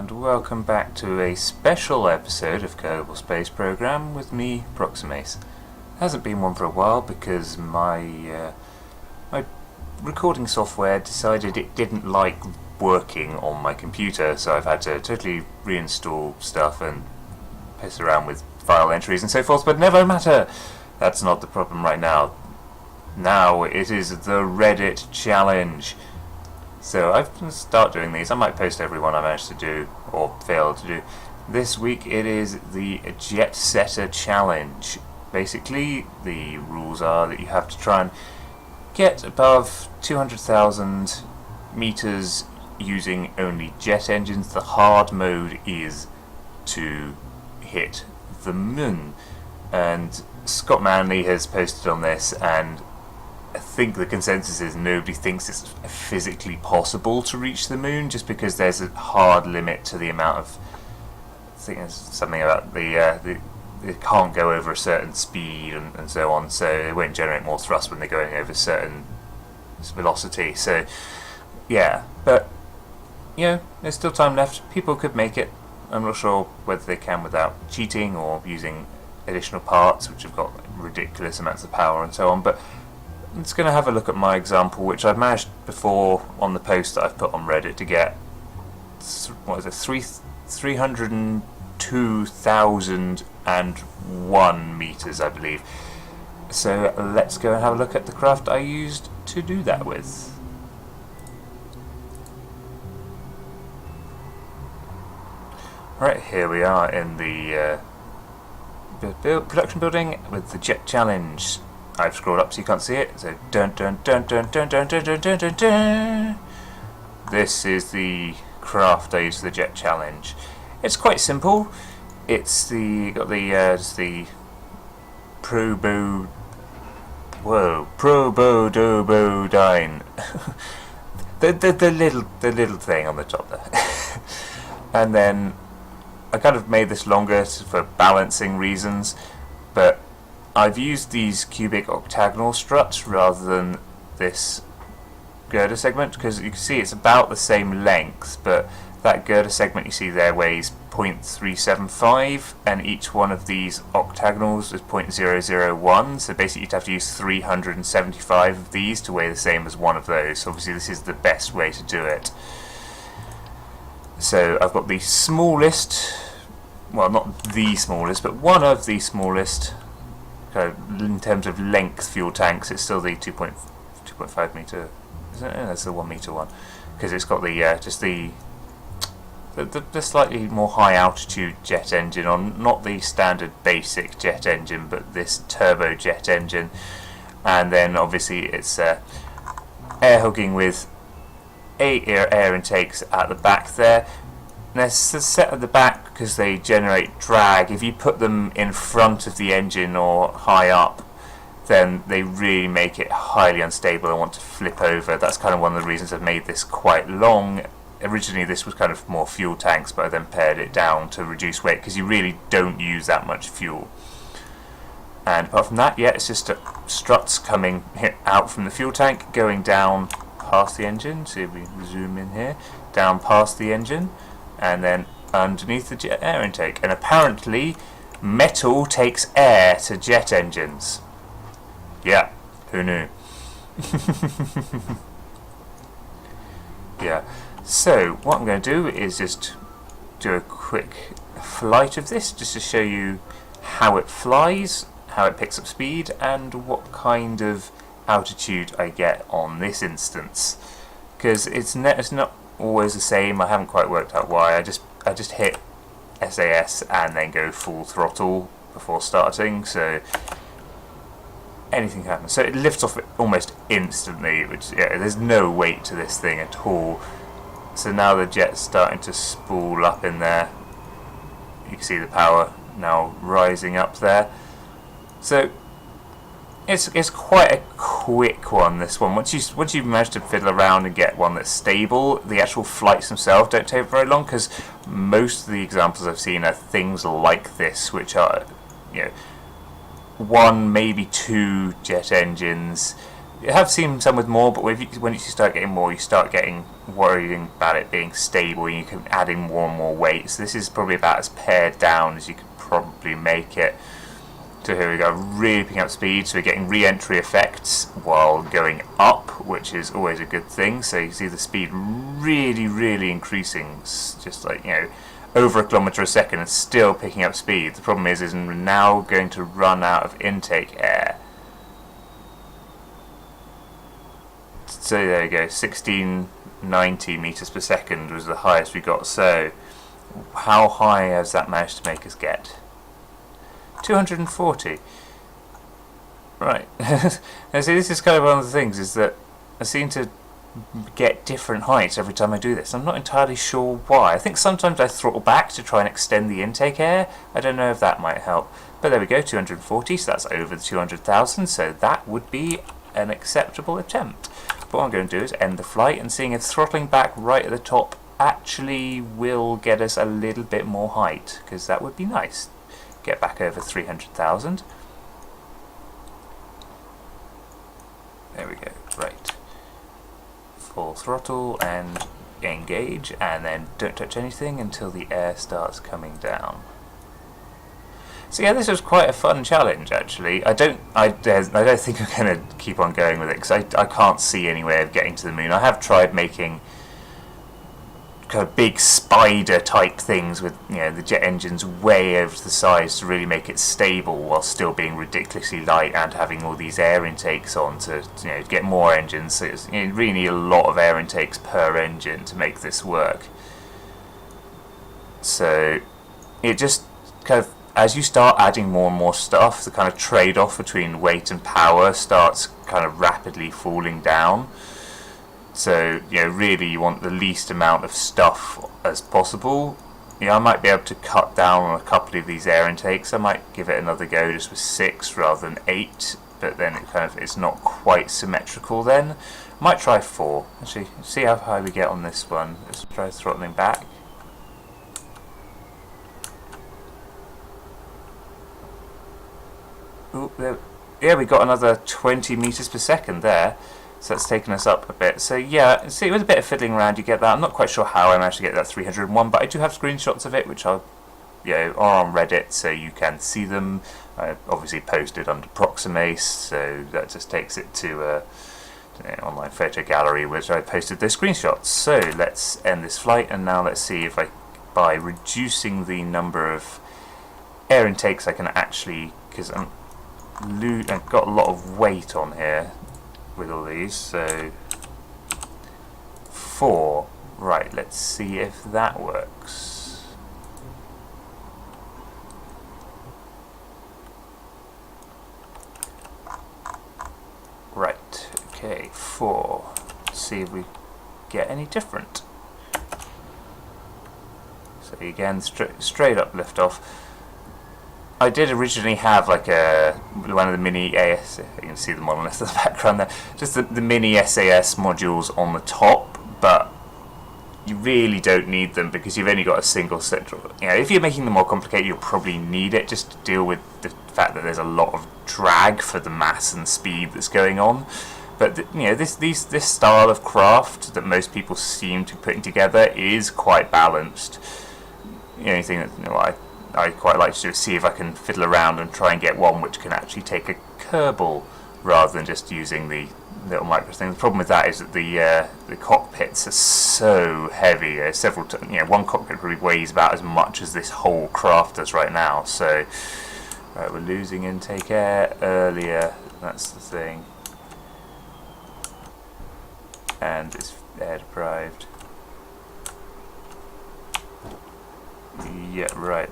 and welcome back to a special episode of Kerbal Space Program with me, Proximace. Hasn't been one for a while because my recording software decided it didn't like working on my computer, so I've had to totally reinstall stuff and piss around with file entries and so forth, but never matter. That's not the problem right now. Now it is the Reddit challenge. So I'm going to start doing these. I might post every one I managed to do or failed to do. This week it is the Jetsetter challenge. Basically, the rules are that you have to try and get above 200,000 meters using only jet engines. The hard mode is to hit the moon. And Scott Manley has posted on this, and I think the consensus is nobody thinks it's physically possible to reach the moon, just because there's a hard limit to the amount of. I think there's something about it can't go over a certain speed and so on, so it won't generate more thrust when they're going over a certain velocity. So yeah, but there's still time left. People could make it. I'm not sure whether they can without cheating or using additional parts which have got ridiculous amounts of power and so on, but I'm just going to have a look at my example, which I've managed before on the post that I've put on Reddit to get, 302,001 meters, I believe. So let's go and have a look at the craft I used to do that with. Right, here we are in the production building with the Jet Challenge. I've scrolled up so you can't see it. So dun dun dun dun dun dun dun dun dun dun dun. This is the craft I use for the Jet Challenge. It's quite simple. It's got the Probodobodyne. the little thing on the top there. And then I kind of made this longer for balancing reasons, but I've used these cubic octagonal struts rather than this girder segment, because you can see it's about the same length, but that girder segment you see there weighs 0.375, and each one of these octagonals is 0.001, so basically you'd have to use 375 of these to weigh the same as one of those. So obviously this is the best way to do it. So I've got the smallest, well, not the smallest, but one of the smallest in terms of length fuel tanks. It's still the 2.5 meter. Isn't it? That's the 1 meter one, because it's got the just the slightly more high altitude jet engine on, not the standard basic jet engine, but this turbo jet engine. And then obviously it's air hugging with 8 air intakes at the back there. They're set at the back because they generate drag. If you put them in front of the engine or high up, then they really make it highly unstable and want to flip over. That's kind of one of the reasons I've made this quite long. Originally this was kind of more fuel tanks, but I then pared it down to reduce weight because you really don't use that much fuel. And apart from that, yeah, it's just struts coming out from the fuel tank, going down past the engine. So if we zoom in here, down past the engine, and then underneath the jet air intake. And apparently metal takes air to jet engines. Yeah, who knew? Yeah, so what I'm going to do is just do a quick flight of this, just to show you how it flies, how it picks up speed, and what kind of altitude I get on this instance, because it's not always the same. I haven't quite worked out why. I just hit SAS and then go full throttle before starting, so anything can happen. So it lifts off almost instantly, which, yeah, there's no weight to this thing at all. So now the jet's starting to spool up in there. You can see the power now rising up there. So it's quite a quick one, this one. Once you manage to fiddle around and get one that's stable, the actual flights themselves don't take very long, because most of the examples I've seen are things like this, which are, 1, maybe 2 jet engines, You have seen some with more, but when you start getting more, you start getting worrying about it being stable. You can add in more and more weight. So this is probably about as pared down as you could probably make it. So here we go, really picking up speed. So we're getting re-entry effects while going up, which is always a good thing. So you see the speed really increasing, just like, you know, over a kilometre a second, and still picking up speed. The problem is we're now going to run out of intake air. So there you go, 1690 meters per second was the highest we got. So how high has that managed to make us get? 240. Right. Now see, this is kind of one of the things, is that I seem to get different heights every time I do this. I'm not entirely sure why. I think sometimes I throttle back to try and extend the intake air. I don't know if that might help. But there we go, 240, so that's over the 200,000, so that would be an acceptable attempt. But what I'm going to do is end the flight and seeing if throttling back right at the top actually will get us a little bit more height, because that would be nice. Get back over 300,000. There we go, right. Full throttle and engage, and then don't touch anything until the air starts coming down. So yeah, this was quite a fun challenge actually. I don't think I'm going to keep on going with it, because I can't see any way of getting to the moon. I have tried making kind of big spider type things with, you know, the jet engines way over to the sides to really make it stable while still being ridiculously light and having all these air intakes on to, you know, get more engines. So it's, you really need a lot of air intakes per engine to make this work. So it just kind of, as you start adding more and more stuff, the kind of trade-off between weight and power starts kind of rapidly falling down. So, you know, really you want the least amount of stuff as possible. You know, I might be able to cut down on a couple of these air intakes. I might give it another go just with 6 rather than 8, but then it's not quite symmetrical then. I might try 4. Actually, see how high we get on this one. Let's try throttling back. Ooh, yeah, we got another 20 meters per second there. So that's taken us up a bit. So yeah, see, with a bit of fiddling around you get that. I'm not quite sure how I managed to get that 301, but I do have screenshots of it, which are, you know, are on Reddit, so you can see them. I obviously posted under Proximace, so that just takes it to an online photo gallery, which I posted those screenshots. So let's end this flight, and now let's see if by reducing the number of air intakes I can actually, because I've got a lot of weight on here with all these, so 4. Right, let's see if that works. Right, okay, 4. Let's see if we get any different. So again, straight up liftoff. I did originally have like one of the mini AS, you can see the monolith in the background there, just the mini SAS modules on the top, but you really don't need them because you've only got a single central. You know, if you're making them more complicated, you'll probably need it just to deal with the fact that there's a lot of drag for the mass and speed that's going on. But you know, this style of craft that most people seem to be putting together is quite balanced. The only thing that, you know, I quite like to do is see if I can fiddle around and try and get one which can actually take a Kerbal rather than just using the little micro thing. The problem with that is that the cockpits are so heavy. One cockpit probably weighs about as much as this whole craft does right now. So, right, we're losing intake air earlier. That's the thing, and it's air deprived. Yeah, right.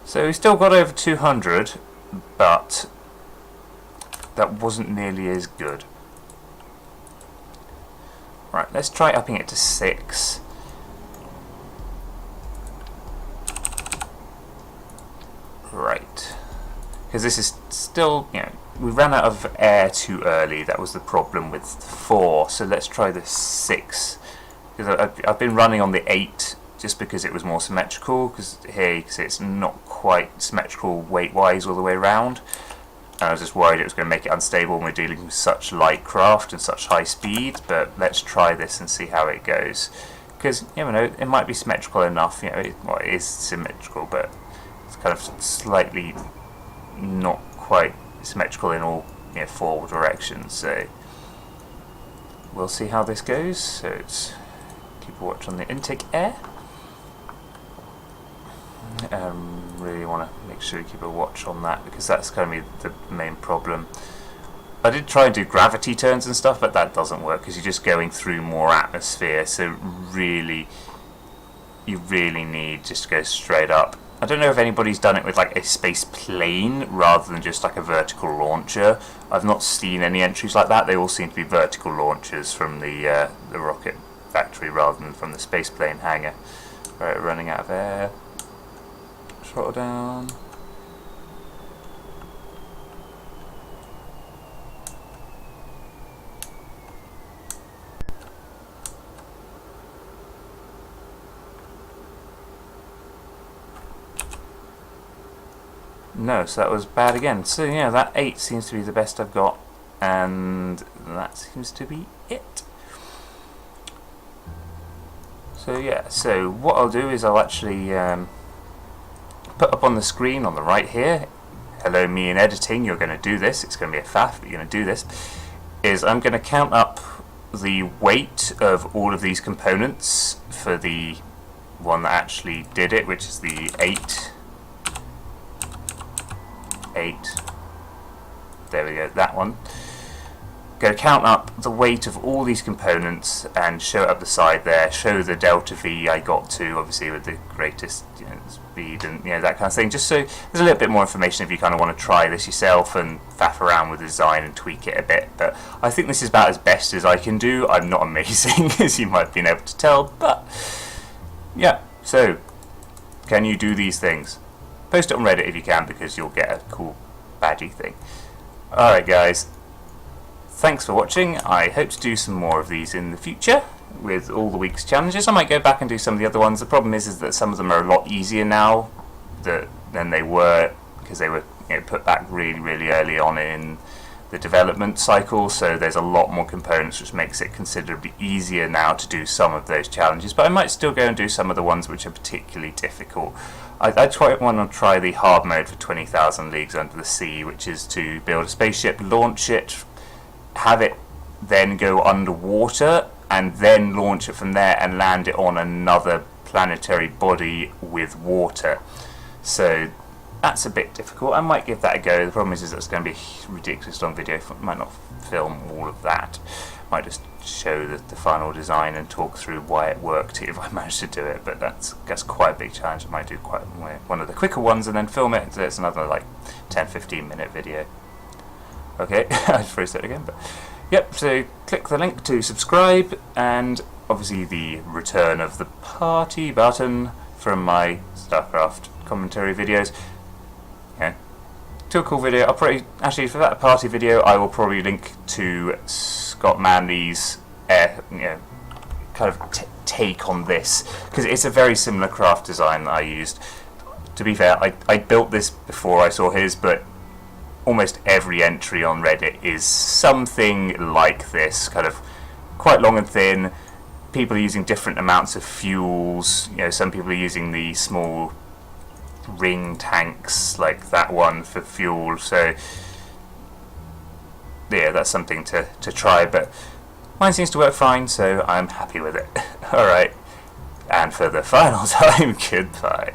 So we still got over 200, but that wasn't nearly as good. Right, let's try upping it to 6. Right, because this is still, you know, we ran out of air too early. That was the problem with 4. So let's try the 6. Because I've been running on the 8. Just because it was more symmetrical, because here you can see it's not quite symmetrical weight-wise all the way around. and I was just worried it was going to make it unstable when we're dealing with such light craft and such high speed. But let's try this and see how it goes, because you never know, it might be symmetrical enough. It is symmetrical, but it's kind of slightly not quite symmetrical in all four directions. So we'll see how this goes. So it's keep a watch on the intake air. Really want to make sure you keep a watch on that, because that's going to be the main problem. I did try and do gravity turns and stuff, but that doesn't work because you're just going through more atmosphere. So really, you really need just to go straight up. I don't know if anybody's done it with like a space plane rather than just like a vertical launcher. I've not seen any entries like that. They all seem to be vertical launchers from the rocket factory rather than from the space plane hangar. Right, running out of air. Throttle down. No, so that was bad again. So yeah, that 8 seems to be the best I've got, and that seems to be it. So yeah, so what I'll do is I'll actually put up on the screen on the right here, hello me in editing, you're going to do this, it's going to be a faff, but you're going to do this, is I'm going to count up the weight of all of these components for the one that actually did it, which is the 8, there we go, that one. Going to count up the weight of all these components and show it up the side there, show the delta V I got to, obviously with the greatest speed and that kind of thing, just so there's a little bit more information if you kind of want to try this yourself and faff around with the design and tweak it a bit. But I think this is about as best as I can do. I'm not amazing as you might have been able to tell, but yeah, so can you do these things? Post it on Reddit if you can, because you'll get a cool badgy thing. Alright guys, thanks for watching. I hope to do some more of these in the future with all the week's challenges. I might go back and do some of the other ones. The problem is that some of them are a lot easier now than they were, because they were put back really early on in the development cycle, so there's a lot more components, which makes it considerably easier now to do some of those challenges. But I might still go and do some of the ones which are particularly difficult. I want to try the hard mode for 20,000 Leagues Under the Sea, which is to build a spaceship, launch it, have it then go underwater, and then launch it from there and land it on another planetary body with water. So that's a bit difficult. I might give that a go. The problem is it's going to be a ridiculous long video. I might not film all of that. I might just show the final design and talk through why it worked if I manage to do it. But that's quite a big challenge. I might do one of the quicker ones and then film it. So it's another like 10-15 minute video. Okay, I just froze it again. But yep, so click the link to subscribe, and obviously the return of the party button from my StarCraft commentary videos. To a cool video. I'll probably, actually for that party video, I will probably link to Scott Manley's kind of take on this, because it's a very similar craft design that I used. To be fair, I built this before I saw his, but almost every entry on Reddit is something like this, kind of quite long and thin. People are using different amounts of fuels. Some people are using the small ring tanks like that one for fuel. So yeah, that's something to try, but mine seems to work fine, so I'm happy with it. Alright, and for the final time, goodbye.